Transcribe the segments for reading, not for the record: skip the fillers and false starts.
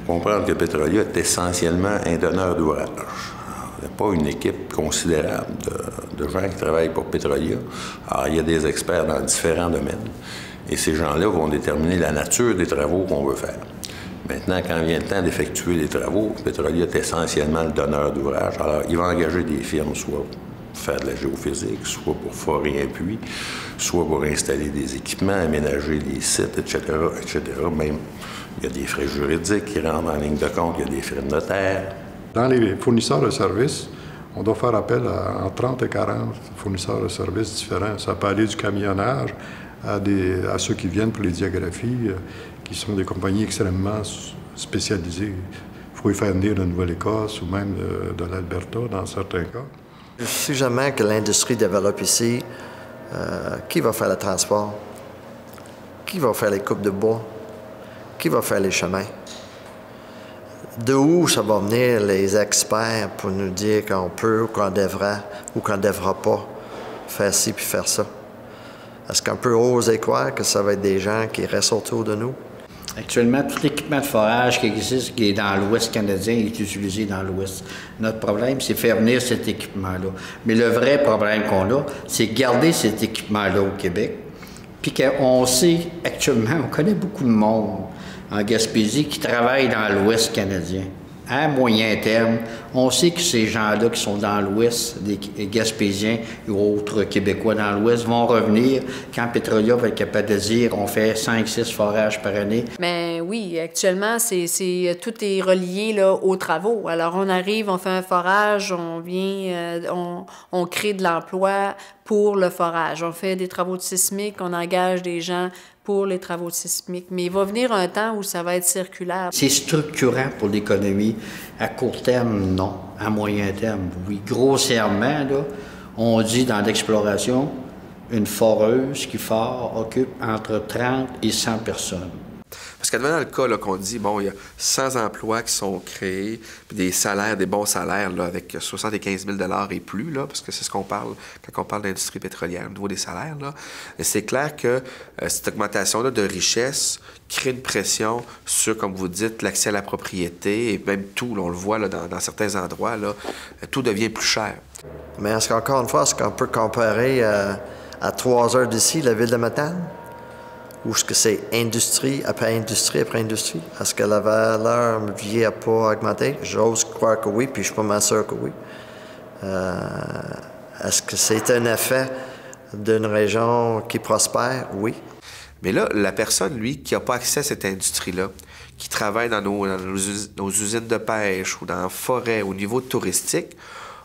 comprendre que Petrolia est essentiellement un donneur d'ouvrage. Il n'y a pas une équipe considérable de gens qui travaillent pour Petrolia. Alors, il y a des experts dans différents domaines. Et ces gens-là vont déterminer la nature des travaux qu'on veut faire. Maintenant, quand vient le temps d'effectuer les travaux, Petrolia est essentiellement le donneur d'ouvrage. Alors, il va engager des firmes, soit pour faire de la géophysique, soit pour forer un puits, soit pour installer des équipements, aménager des sites, etc., etc. Même, il y a des frais juridiques qui rentrent en ligne de compte, il y a des frais de notaire. Dans les fournisseurs de services, on doit faire appel à entre 30 et 40 fournisseurs de services différents. Ça peut aller du camionnage à ceux qui viennent pour les diagraphies, qui sont des compagnies extrêmement spécialisées. Il faut y faire venir de Nouvelle-Écosse ou même de l'Alberta dans certains cas. Si jamais que l'industrie développe ici, qui va faire le transport? Qui va faire les coupes de bois? Qui va faire les chemins? De où ça va venir les experts pour nous dire qu'on peut ou qu'on devrait ou qu'on ne devra pas faire ci puis faire ça? Est-ce qu'on peut oser croire que ça va être des gens qui restent autour de nous? Actuellement, tout l'équipement de forage qui existe, qui est dans l'Ouest canadien, est utilisé dans l'Ouest. Notre problème, c'est faire venir cet équipement-là. Mais le vrai problème qu'on a, c'est garder cet équipement-là au Québec. Puis qu'on sait, actuellement, on connaît beaucoup de monde en Gaspésie qui travaille dans l'Ouest canadien. À moyen terme, on sait que ces gens-là qui sont dans l'Ouest, des Gaspésiens ou autres Québécois dans l'Ouest, vont revenir quand Petrolia va être capable de dire on fait 5-6 forages par année. Mais oui, actuellement, tout est relié là, aux travaux. Alors, on arrive, on fait un forage, on vient, on crée de l'emploi pour le forage. On fait des travaux de sismique, on engage des gens pour les travaux sismiques. Mais il va venir un temps où ça va être circulaire. C'est structurant pour l'économie. À court terme, non. À moyen terme, oui. Grossièrement, là, on dit dans l'exploration, une foreuse qui fore occupe entre 30 et 100 personnes. Parce qu'advenant le cas qu'on dit, bon, il y a 100 emplois qui sont créés, puis des salaires, des bons salaires, là, avec 75 000 et plus, là, parce que c'est ce qu'on parle quand on parle d'industrie pétrolière, au niveau des salaires, là. C'est clair que cette augmentation-là de richesse crée une pression sur, comme vous dites, l'accès à la propriété, et même tout, là, on le voit là, dans certains endroits, là, tout devient plus cher. Mais est-ce qu'encore une fois, est-ce qu'on peut comparer à 3 heures d'ici, la ville de Matane? Ou est-ce que c'est industrie après industrie après industrie? Est-ce que la valeur mobilier n'a pas augmenté? J'ose croire que oui, puis je suis pas mal sûr que oui. Est-ce que c'est un effet d'une région qui prospère? Oui. Mais là, la personne, lui, qui n'a pas accès à cette industrie-là, qui travaille dans nos usines de pêche ou dans la forêt, au niveau touristique,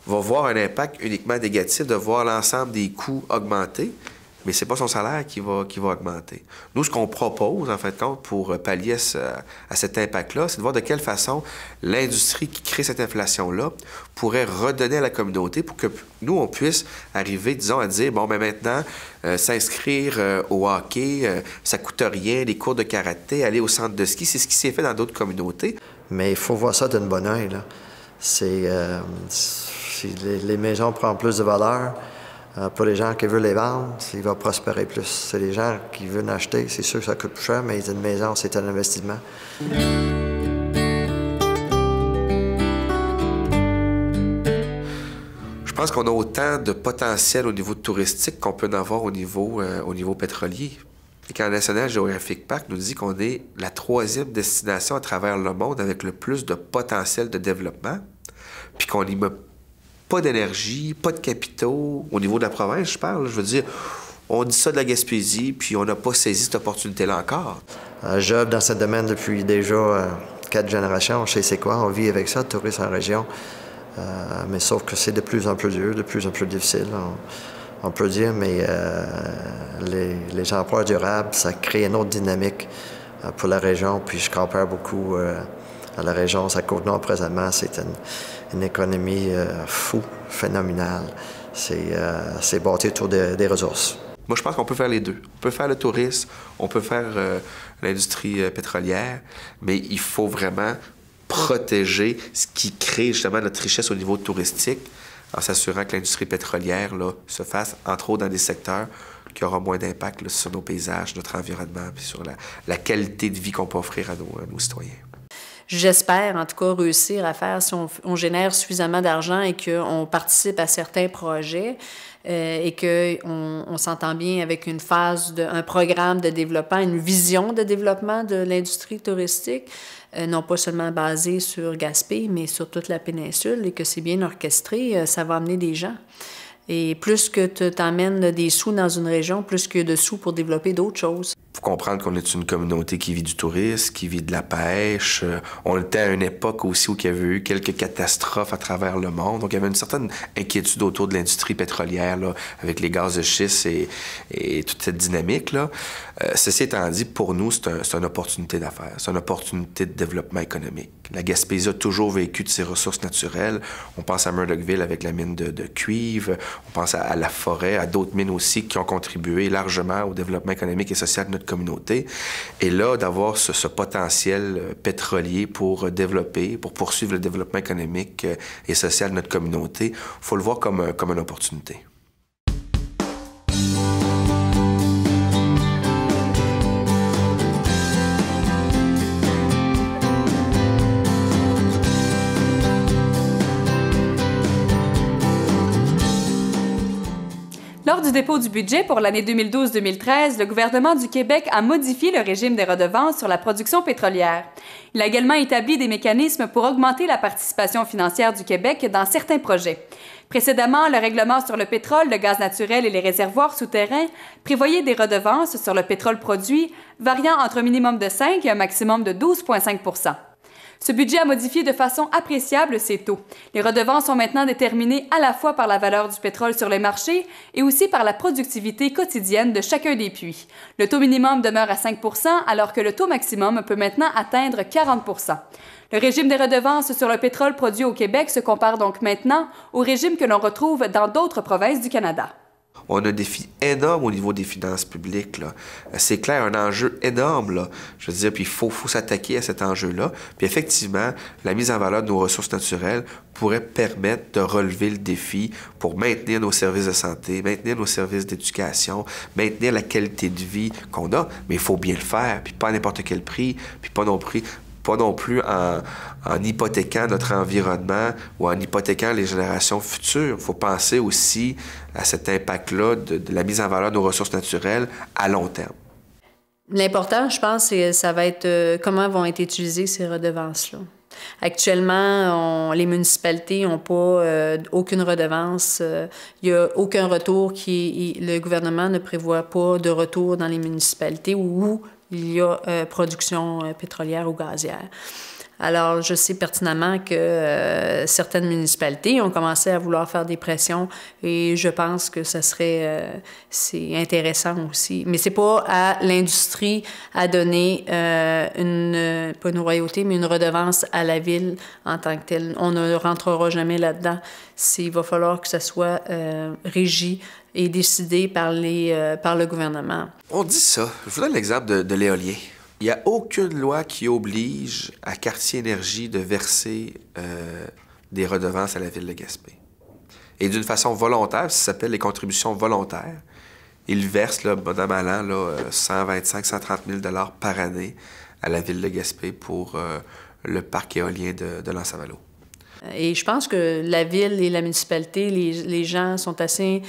va voir un impact uniquement négatif de voir l'ensemble des coûts augmenter. Mais c'est pas son salaire qui va augmenter. Nous, ce qu'on propose, en fait, pour pallier à cet impact-là, c'est de voir de quelle façon l'industrie qui crée cette inflation-là pourrait redonner à la communauté pour que nous, on puisse arriver, disons, à dire, bon, ben maintenant, s'inscrire au hockey, ça coûte rien, les cours de karaté, aller au centre de ski, c'est ce qui s'est fait dans d'autres communautés. Mais il faut voir ça d'un bon œil, là. Si les maisons prennent plus de valeur, pour les gens qui veulent les vendre, il va prospérer plus. C'est les gens qui veulent acheter, c'est sûr que ça coûte plus cher, mais une maison, c'est un investissement. Je pense qu'on a autant de potentiel au niveau touristique qu'on peut en avoir au niveau pétrolier. Et quand le National Geographic Park nous dit qu'on est la 3e destination à travers le monde avec le plus de potentiel de développement, puis qu'on y met pas d'énergie, pas de capitaux, au niveau de la province, je parle. Je veux dire, on dit ça de la Gaspésie, puis on n'a pas saisi cette opportunité-là encore. J'œuvre dans ce domaine depuis déjà 4 générations. Je sais c'est quoi, on vit avec ça, le tourisme en région. Mais sauf que c'est de plus en plus dur, de plus en plus difficile, on peut dire, mais les emplois durables, ça crée une autre dynamique pour la région, puis je compare beaucoup à la région, sa Côte-Nord présentement, c'est une économie phénoménale. C'est bâti autour des ressources. Moi, je pense qu'on peut faire les deux. On peut faire le tourisme, on peut faire l'industrie pétrolière, mais il faut vraiment protéger ce qui crée justement notre richesse au niveau touristique en s'assurant que l'industrie pétrolière là, se fasse, entre autres, dans des secteurs qui auront moins d'impact sur nos paysages, notre environnement, puis sur la qualité de vie qu'on peut offrir à nos citoyens. j'espère en tout cas réussir à faire si on génère suffisamment d'argent et qu'on participe à certains projets. Et qu'on s'entend bien avec une phase, un programme de développement, une vision de développement de l'industrie touristique, non pas seulement basée sur Gaspé, mais sur toute la péninsule, et que c'est bien orchestré, ça va amener des gens. Et plus que tu t'emmènes des sous dans une région, plus qu'il y a de sous pour développer d'autres choses. Il faut comprendre qu'on est une communauté qui vit du tourisme, qui vit de la pêche. On était à une époque aussi où il y avait eu quelques catastrophes à travers le monde. Donc, il y avait une certaine inquiétude autour de l'industrie pétrolière, là, avec les gaz de schiste et toute cette dynamique-là. Ceci étant dit, pour nous, c'est une opportunité d'affaires. C'est une opportunité de développement économique. La Gaspésie a toujours vécu de ses ressources naturelles. On pense à Murdochville avec la mine de cuivre. On pense à la forêt, à d'autres mines aussi qui ont contribué largement au développement économique et social de notre communauté. Et là, d'avoir ce potentiel pétrolier pour développer, pour poursuivre le développement économique et social de notre communauté, il faut le voir comme une opportunité. Lors du dépôt du budget pour l'année 2012-2013, le gouvernement du Québec a modifié le régime des redevances sur la production pétrolière. Il a également établi des mécanismes pour augmenter la participation financière du Québec dans certains projets. Précédemment, le règlement sur le pétrole, le gaz naturel et les réservoirs souterrains prévoyait des redevances sur le pétrole produit variant entre un minimum de 5 et un maximum de 12,5 %. Ce budget a modifié de façon appréciable ces taux. Les redevances sont maintenant déterminées à la fois par la valeur du pétrole sur les marchés et aussi par la productivité quotidienne de chacun des puits. Le taux minimum demeure à 5 % alors que le taux maximum peut maintenant atteindre 40 %. Le régime des redevances sur le pétrole produit au Québec se compare donc maintenant au régime que l'on retrouve dans d'autres provinces du Canada. On a un défi énorme au niveau des finances publiques, là. C'est clair, un enjeu énorme, là. Je veux dire, puis il faut s'attaquer à cet enjeu-là. Puis effectivement, la mise en valeur de nos ressources naturelles pourrait permettre de relever le défi pour maintenir nos services de santé, maintenir nos services d'éducation, maintenir la qualité de vie qu'on a. Mais il faut bien le faire, puis pas à n'importe quel prix, puis pas non plus en hypothéquant notre environnement ou en hypothéquant les générations futures. Il faut penser aussi à cet impact-là de la mise en valeur de nos ressources naturelles à long terme. L'important, je pense, ça va être comment vont être utilisées ces redevances-là. Actuellement, les municipalités n'ont pas aucune redevance. Il n'y a aucun retour le gouvernement ne prévoit pas de retour dans les municipalités où il y a production pétrolière ou gazière. Alors, je sais pertinemment que certaines municipalités ont commencé à vouloir faire des pressions et je pense que c'est intéressant aussi. Mais c'est pas à l'industrie à donner pas une royauté, mais une redevance à la ville en tant que telle. On ne rentrera jamais là-dedans. Il va falloir que ça soit régi et décidé par le gouvernement. On dit ça. Je vous donne l'exemple de l'éolien. Il n'y a aucune loi qui oblige à Quartier Énergie de verser des redevances à la Ville de Gaspé. Et d'une façon volontaire, ça s'appelle les contributions volontaires. Ils versent, là, bon an, mal an, là, 125 000 – 130 000 $ par année à la Ville de Gaspé pour le parc éolien de L'Anse-à-Valleau. Et je pense que la Ville et la municipalité, les gens sont assez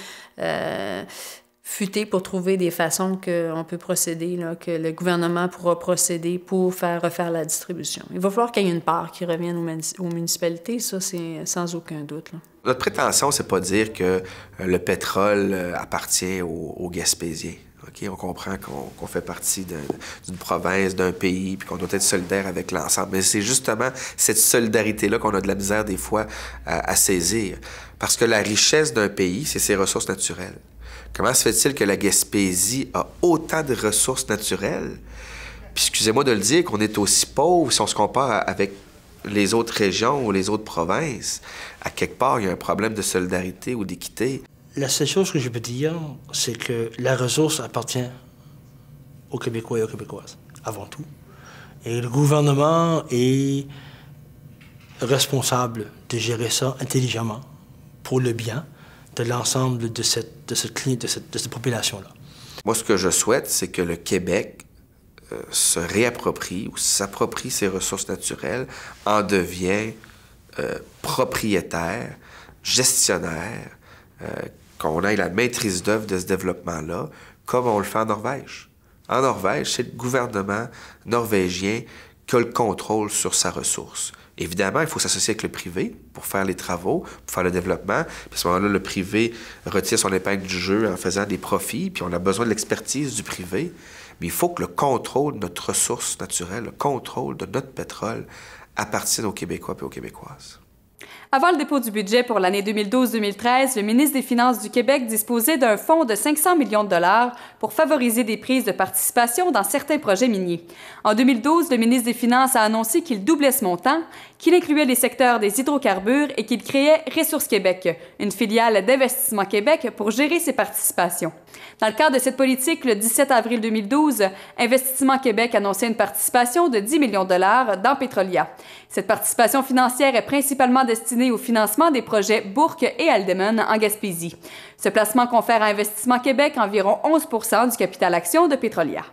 futés pour trouver des façons qu'on peut procéder, là, que le gouvernement pourra procéder pour refaire la distribution. Il va falloir qu'il y ait une part qui revienne aux municipalités, ça, c'est sans aucun doute, là. Notre prétention, c'est pas de dire que le pétrole appartient aux Gaspésiens. Okay? On comprend qu'on fait partie d'une province, d'un pays, puis qu'on doit être solidaire avec l'ensemble. Mais c'est justement cette solidarité-là qu'on a de la misère des fois à saisir. Parce que la richesse d'un pays, c'est ses ressources naturelles. Comment se fait-il que la Gaspésie a autant de ressources naturelles? Puis excusez-moi de le dire, qu'on est aussi pauvre si on se compare avec les autres régions ou les autres provinces. À quelque part, il y a un problème de solidarité ou d'équité. La seule chose que je peux dire, c'est que la ressource appartient aux Québécois et aux Québécoises, avant tout. Et le gouvernement est responsable de gérer ça intelligemment, pour le bien de l'ensemble de cette population-là. Moi, ce que je souhaite, c'est que le Québec se réapproprie ou s'approprie ses ressources naturelles, en devient propriétaire, gestionnaire, qu'on ait la maîtrise d'œuvre de ce développement-là, comme on le fait en Norvège. En Norvège, c'est le gouvernement norvégien qui a le contrôle sur sa ressource. Évidemment, il faut s'associer avec le privé pour faire les travaux, pour faire le développement. Puis à ce moment-là, le privé retire son épingle du jeu en faisant des profits, puis on a besoin de l'expertise du privé. Mais il faut que le contrôle de notre ressource naturelle, le contrôle de notre pétrole appartienne aux Québécois et aux Québécoises. Avant le dépôt du budget pour l'année 2012-2013, le ministre des Finances du Québec disposait d'un fonds de 500 millions de dollars pour favoriser des prises de participation dans certains projets miniers. En 2012, le ministre des Finances a annoncé qu'il doublait ce montant, qu'il incluait les secteurs des hydrocarbures et qu'il créait Ressources Québec, une filiale d'Investissement Québec pour gérer ses participations. Dans le cadre de cette politique, le 17 avril 2012, Investissement Québec annonçait une participation de 10 millions de dollars dans Petrolia. Cette participation financière est principalement destinée au financement des projets Bourque et Aldeman en Gaspésie. Ce placement confère à Investissement Québec environ 11 % du capital action de Petrolia.